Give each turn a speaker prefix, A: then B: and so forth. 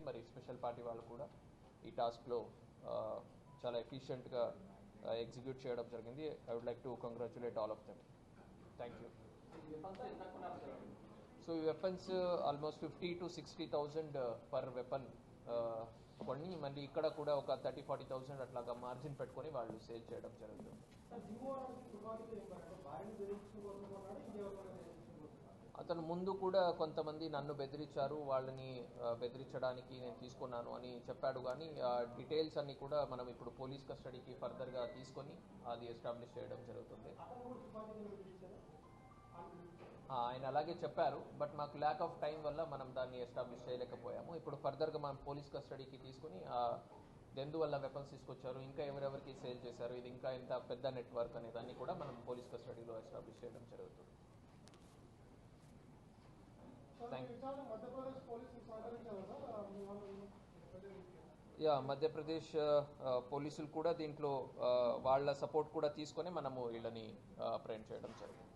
A: మరి special party వాళ్ళు కూడా ఈ టాస్క్లో చాలా ఎఫిషియెంట్గా ఎగ్జిక్యూట్ చేయడం జరిగింది. I would like to congratulate all of them. Thank you. So ఈ weapons almost 50,000 to 60,000 per weapon కొన్ని, మళ్ళీ ఇక్కడ కూడా ఒక 30,000-40,000 అట్లాగా మార్జిన్ పెట్టుకొని వాళ్ళు సేల్ చేయడం జరుగుతుంది. అతను ముందు కూడా కొంతమంది నన్ను బెదిరించారు, వాళ్ళని బెదిరించడానికి నేను తీసుకున్నాను అని చెప్పాడు. కానీ ఆ డీటెయిల్స్ అన్ని కూడా మనం ఇప్పుడు పోలీస్ కస్టడీకి ఫర్దర్గా తీసుకొని అది ఎస్టాబ్లిష్ చేయడం జరుగుతుంది. ఆయన అలాగే చెప్పారు, బట్ మాకు ల్యాక్ ఆఫ్ టైం వల్ల మనం దాన్ని ఎస్టాబ్లిష్ చేయలేకపోయాము. ఇప్పుడు ఫర్దర్గా మనం పోలీస్ కస్టడీకి తీసుకుని ఎందువల్ల వెపన్స్ తీసుకొచ్చారు, ఇంకా ఎవరెవరికి సేల్ చేశారు, ఇది ఇంకా ఎంత పెద్ద నెట్వర్క్ అనే దాన్ని కూడా మనం పోలీస్ కస్టడీలో ఎస్టాబ్లిష్ చేయడం జరుగుతుంది. మధ్యప్రదేశ్ పోలీసులు కూడా దీంట్లో వాళ్ళ సపోర్ట్ కూడా తీసుకొని మనము వీళ్ళని అప్రెంట్ చేయడం జరిగింది.